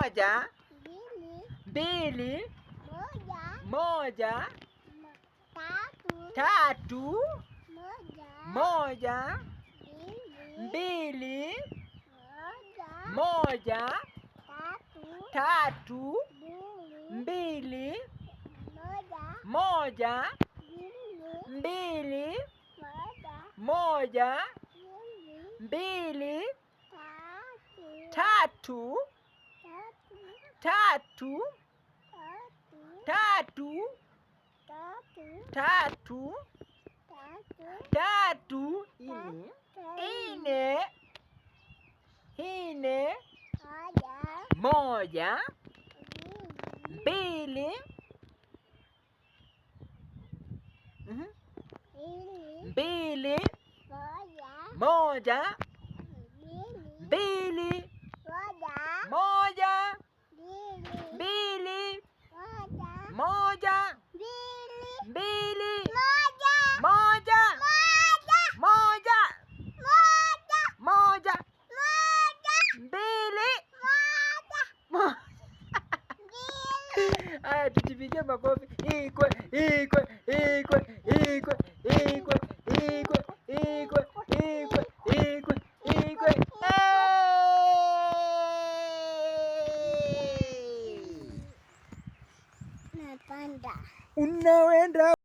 moja, mbili, moja, tatu, moja, mbili, moja, tatu, mbili, moja, mbili, moja, mbili, tatu, tatu, tatu, tatu, tatu, ine, ine, moja, mbili, mbili, moja, mbili, moja, mbili, moja, mbili, moja, moja, moja, mbili. Haya, tujipigie makofi. Ikwe, ikwe, ikwe, ikwe, ikwe, ikwe, ikwe, ikwe, ikwe, ikwe. Napanda. Unaenda